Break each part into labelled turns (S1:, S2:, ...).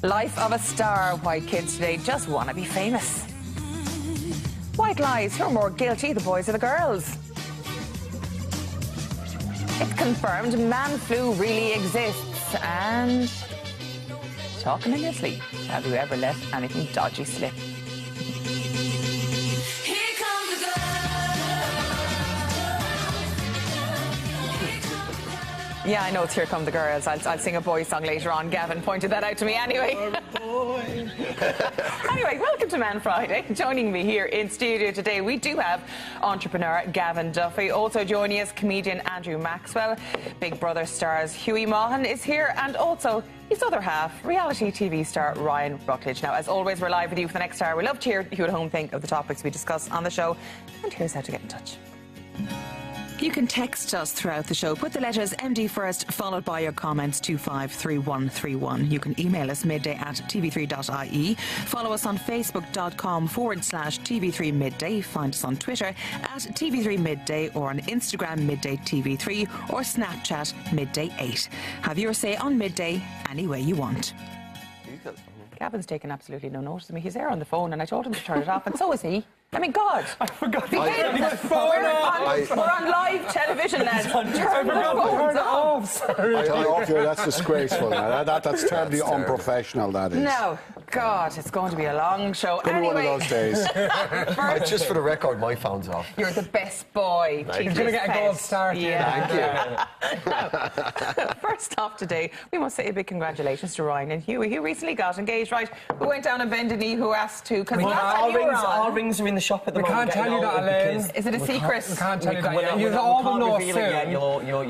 S1: Life of a star. Why kids today just want to be famous. White lies. Who are more guilty, the boys or the girls? It's confirmed man flu really exists. And talking in your sleep. Have you ever let anything dodgy slip? Yeah, I know it's Here Come the Girls. I'll sing a boys song later on. Gavin pointed that out to me anyway. Anyway, welcome to Man Friday. Joining me here in studio today, we do have entrepreneur Gavin Duffy. Also joining us, comedian Andrew Maxwell. Big Brother stars Hughie Maughan is here, and also his other half, reality TV star Ryan Ruckledge. Now, as always, we're live with you for the next hour. We love to hear you at home think of the topics we discuss on the show. And here's how to get in touch. You can text us throughout the show. Put the letters MD first, followed by your comments to 53131. You can email us midday@tv3.ie. Follow us on facebook.com/TV3 Midday. Find us on Twitter @TV3 Midday or on Instagram Midday TV3 or Snapchat Midday 8. Have your say on Midday any way you want. Gavin's taken absolutely no notice of me. He's there on the phone and I told him to turn it off, and so is he. I mean, God.
S2: I forgot to
S1: we're on live television, lads.
S2: I forgot to turn it off. Sorry.
S3: That's disgraceful. That's terribly unprofessional, that is.
S1: No. God, it's going to be a long show.
S3: Could
S1: anyway,
S3: be one of those days.
S4: Just for the record, my phone's off.
S1: You're the best boy.
S2: You're going to get a gold star.
S1: Yeah.
S4: Thank you.
S1: Now, first off today, we must say a big congratulations to Ryan and Hughie, who recently got engaged, right? Who went down and bended knee, who asked to... Because
S5: our rings are in the shop at the moment.
S2: We can't tell you that, Elaine.
S1: Is it a secret?
S2: We can't tell you that yet. You all will know soon.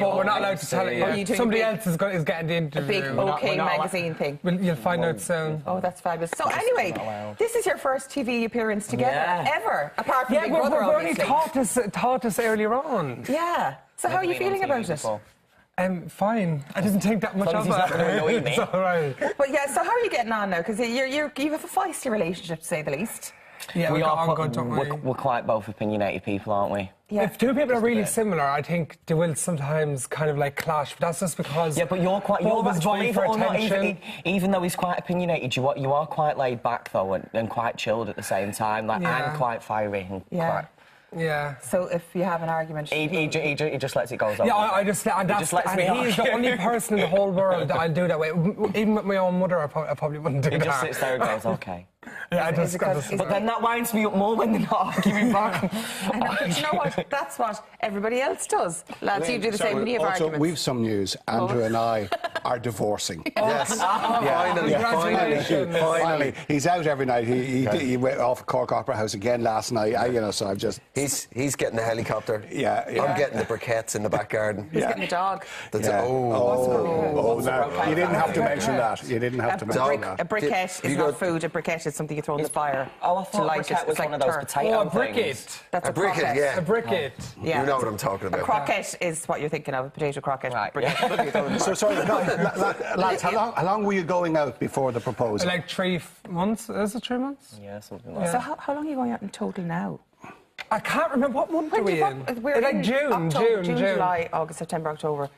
S2: But we're not allowed to tell it yet. Somebody else is getting the interview.
S1: A big OK magazine thing.
S2: You'll find out soon.
S1: Oh, that's fabulous. So anyway, this is your first TV appearance together ever, apart from Big Brother, obviously.
S2: Yeah, we've only taught us earlier on.
S1: Yeah. So how are you feeling about it?
S2: Fine. I didn't think that much of it. It's all right.
S1: But yeah, so how are you getting on now? Because you have a feisty relationship, to say the least.
S2: Yeah,
S5: we're quite both opinionated people, aren't we?
S2: Yeah. If two people are really similar, I think they will sometimes kind of like clash. But that's just because...
S5: Yeah, but you're
S2: vying for attention.
S5: Even though he's quite opinionated, you are quite laid back, though, and quite chilled at the same time. Like, I'm quite fiery and quite...
S2: Yeah.
S1: So if you have an argument...
S5: He just lets it go.
S2: Yeah, he's the only person in the whole world that I'd do that way. Even with my own mother, I probably wouldn't do that.
S5: He just sits there and goes, OK.
S2: Yeah,
S5: but then that winds me up more when they're not arguing back.
S1: I know, but you know what? That's what everybody else does. Lads, you do the same when you have arguments.
S3: We've some news. Andrew and I are divorcing.
S4: Yes.
S3: Finally. He's out every night. He went off Cork Opera House again last night. So I've just...
S4: He's getting the helicopter.
S3: Yeah.
S4: I'm getting the briquettes in the back garden.
S1: He's getting the dog.
S3: You didn't have to mention that. You didn't have to mention that.
S1: A briquette is not food. A briquette is something you throw in the fire.
S5: Oh, I thought a briquette was one of those potato
S2: things. A briquette.
S1: That's a
S4: briquette, yeah.
S2: A briquette.
S1: Yeah.
S4: You know what I'm talking about.
S1: A croquette is what you're thinking of, a potato croquette.
S5: Right.
S3: So, sorry, lads, how long were you going out before the proposal?
S2: Like 3 months? Is it 3 months?
S5: Yeah, something like that.
S1: So how long are you going out in total now?
S2: I can't remember. What month are we in?
S1: We're
S2: like
S1: in
S2: June,
S1: July, August, September, October.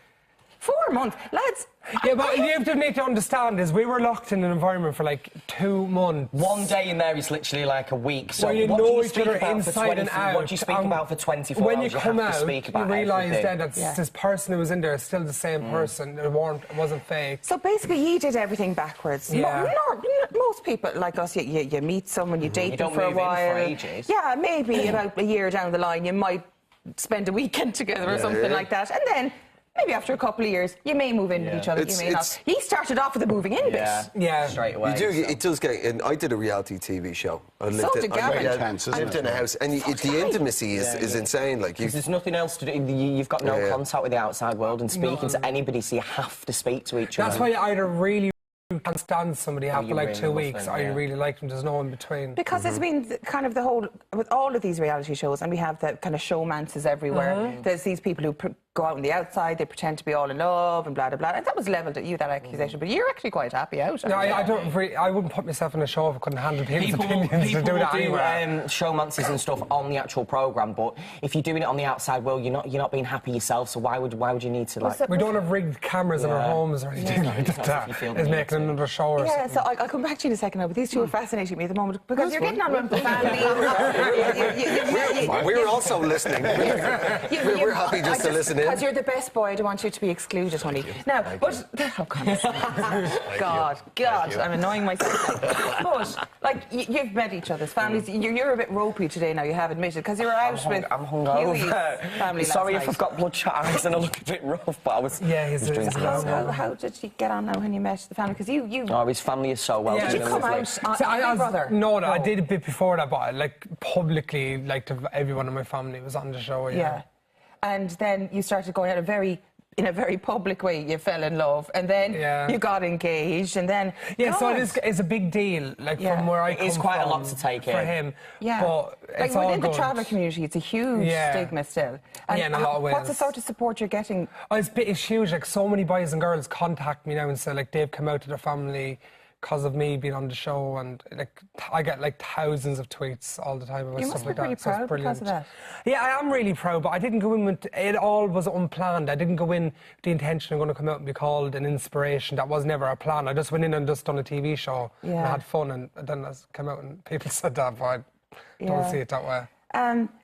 S1: 4 months. Lads.
S2: Yeah, but you need to understand is we were locked in an environment for like 2 months.
S5: One day in there is literally like a week. So
S2: where you know each other inside and out.
S5: What do you speak about for 24
S2: when
S5: hours?
S2: You come out, you realise then that
S1: Yeah.
S2: this person who was in there is still the same person. It wasn't fake.
S1: So basically, you did everything backwards.
S2: Yeah.
S1: Most people like us, you meet someone, you date them for a while.
S5: You don't move in for ages.
S1: Yeah, maybe about a year down the line, you might spend a weekend together or something like that, and then. Maybe after a couple of years, you may move in with each other, you may not. He started off with a moving in bit.
S2: Yeah.
S5: Straight away.
S4: It does get... And I did a reality TV show. I lived in a house. And the intimacy is insane. Like
S5: there's nothing else to do. You've got no contact with the outside world and speaking to anybody, so you have to speak to each other.
S2: That's why you either really can't stand somebody after like 2 weeks, or you really like them. There's no in between.
S1: Because it's been kind of the whole, with all of these reality shows, and we have the kind of showmances everywhere. There's these people who go out on the outside, they pretend to be all in love and blah, blah, blah. And that was levelled at you, that accusation. But you're actually quite happy out.
S2: No, I wouldn't put myself in a show if I couldn't handle people's opinions.
S5: People
S2: do that
S5: do
S2: anyway.
S5: showmances and stuff on the actual programme, but if you're doing it on the outside, well, you're not being happy yourself, so why would you need to, like...
S2: We don't have rigged cameras in our homes or anything like that. It's making another show or something.
S1: So I'll come back to you in a second now, but these two are fascinating me at the moment because you're getting on with the family.
S4: We're also listening. We're happy just to listen in.
S1: Because you're the best boy, I don't want you to be excluded, honey. Now, but... Oh, God, I'm annoying myself. But, like, you've met each other's families. You're a bit ropey today now, you have admitted, because you were out with Hughie's family
S5: Sorry
S1: last
S5: if
S1: night.
S5: I've got bloodshot eyes and I look a bit rough, but I was...
S2: Yeah, he's drinking.
S1: How did you get on now when you met the family? Because you...
S5: Oh, his family is so well.
S1: Did you come out on brother?
S2: No, I did a bit before that, but like publicly, like everyone in my family was on the show.
S1: Yeah. And then you started going out in a very public way. You fell in love, and then you got engaged, and then
S2: so it's a big deal. Like from where I come from,
S5: it's quite a lot to take in
S2: for him.
S1: Yeah,
S2: but
S1: like within the traveller community, it's a huge stigma still. And
S2: in a lot of ways.
S1: What's the sort of support you're getting?
S2: Oh, it's huge. Like so many boys and girls contact me now and say like they've come out to their family because of me being on the show, and like I get like thousands of tweets all the time about stuff like that.
S1: You must be really proud because of that.
S2: Yeah, I am really proud, but I didn't go in with it. All was unplanned. I didn't go in with the intention of going to come out and be called an inspiration. That was never a plan. I just went in and just done a TV show and I had fun, and then I came out and people said that, but I don't see it that way.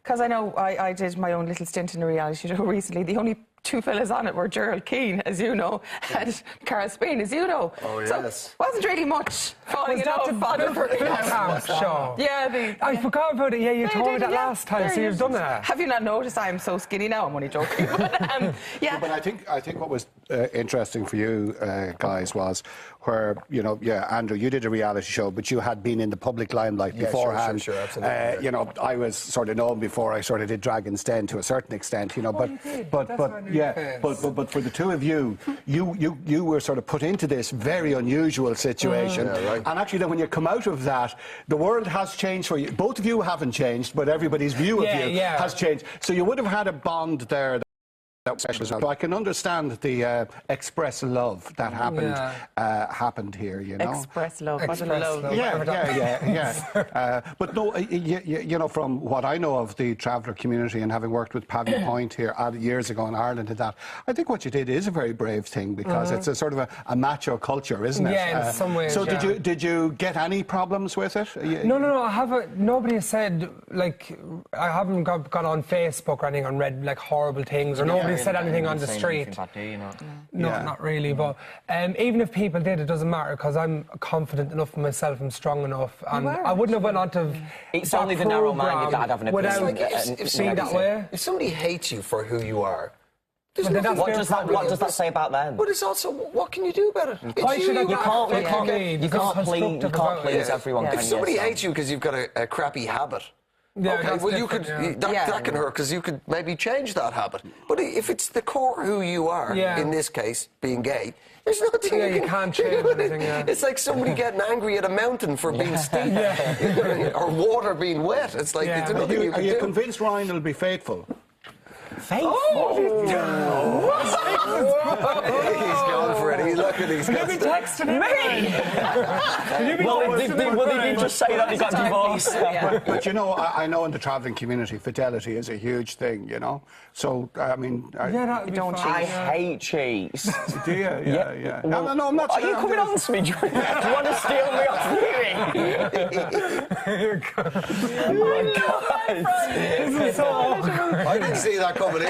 S1: Because I know I did my own little stint in a reality show recently. The only two fellas on it were Gerald Keane, as you know, and Cara Spain, as you know.
S4: Oh, yes.
S1: So wasn't really much falling in love on the
S2: show.
S1: Yeah,
S2: I forgot about it. Yeah, you told me that last time, so you've done that.
S1: Have you not noticed I'm so skinny now? I'm only joking. But
S3: but I think what was interesting for you guys was where, you know, Andrew, you did a reality show, but you had been in the public limelight beforehand.
S4: Sure, absolutely.
S3: You know, I was sort of known before I sort of did Dragon's Den to a certain extent, you know, but for the two of you, you were sort of put into this very unusual situation. And actually then when you come out of that, the world has changed for you. Both of you haven't changed, but everybody's view of you has changed. So you would have had a bond there. So I can understand the express love that happened here, you know.
S1: Express love,
S2: love.
S3: But no, you know, from what I know of the traveller community and having worked with Pavy Point here years ago in Ireland and that, I think what you did is a very brave thing because it's a sort of a macho culture, isn't it?
S2: Yeah, in some ways.
S3: So did you get any problems with it?
S2: No. I haven't. Nobody has said, like, I haven't gone on Facebook or anything and read like horrible things, or nobody said anything on the street. No, not really. But even if people did, it doesn't matter because I'm confident enough in myself. I'm strong enough, and I wouldn't have went on to.
S5: It's only the narrow-minded that I'd have an opinion.
S2: Without that way.
S4: If somebody hates you for who you are,
S5: what does that say about them?
S4: But it's also, what can you do about it?
S5: You can't please everyone.
S4: If somebody hates you because you've got a crappy habit. Okay, well, you could that can hurt because you could maybe change that habit. But if it's the core who you are, in this case, being gay, there's nothing
S2: you can't change anything.
S4: It's like somebody getting angry at a mountain for being steep or water being wet. It's like there's nothing you can do.
S3: Are you convinced Ryan will be faithful?
S5: Faithful?
S4: He's gone for it. Look at these guys.
S2: You texted me.
S5: Well, they did just say that they got divorced.
S3: But you know, I know in the travelling community, fidelity is a huge thing, you know. So, I mean...
S5: I hate cheese.
S3: Do you? Yeah. No, I'm not
S5: saying... Are you coming on to me? Do you want to steal me off Hughie? Oh, my God.
S2: This is so awkward.
S4: I didn't see that coming in.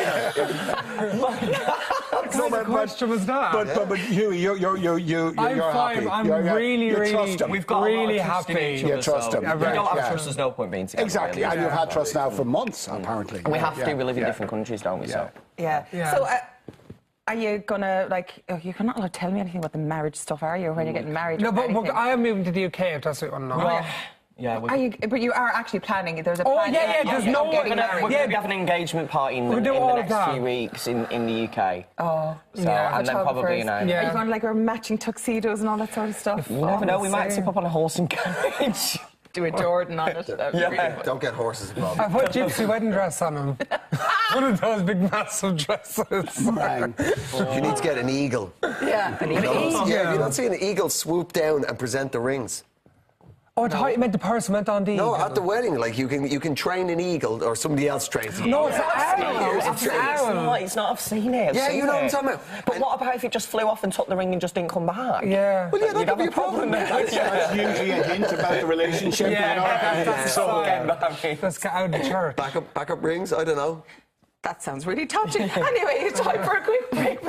S2: What kind of question was that?
S3: But Hughie, you're happy.
S2: I'm really happy.
S3: You trust him.
S5: If you don't have trust, there's no point being together.
S3: Exactly, and you've had trust now for months, apparently.
S5: We have to. We live in different countries, don't we? So.
S1: So, are you gonna you're not allowed to tell me anything about the marriage stuff, are you? When you're getting married?
S2: No, but I am moving to the UK. If that's what you want to know.
S5: Yeah,
S1: but you are actually planning. There's a plan.
S2: There's no one.
S5: We're going to have an engagement party in the next few weeks in the UK. And then probably,
S1: Are you going to like wear matching tuxedos and all that sort of stuff?
S5: You never know. We might tip up on a horse and carriage.
S1: do a Jordan on it.
S4: Don't get horses involved.
S2: I put gypsy wedding dress on him. One of those big massive dresses.
S4: You need to get an eagle.
S1: Yeah, an eagle.
S4: Yeah, you don't see an eagle swoop down and present the rings.
S2: Oh, I thought you meant the person went on the eagle.
S4: No, at the wedding, like you can train an eagle or somebody else trains an eagle.
S2: No, it's an owl.
S5: It's not. I've seen it.
S4: Yeah, you know what I'm talking about.
S5: But what about if it just flew off and took the ring and just didn't come back?
S2: Yeah.
S4: Well, yeah, that could be a problem.
S3: That's usually a hint about the relationship.
S2: Let's get out of the church.
S4: Backup rings, I don't know.
S1: That sounds really touching. Anyway, it's time for a quick break.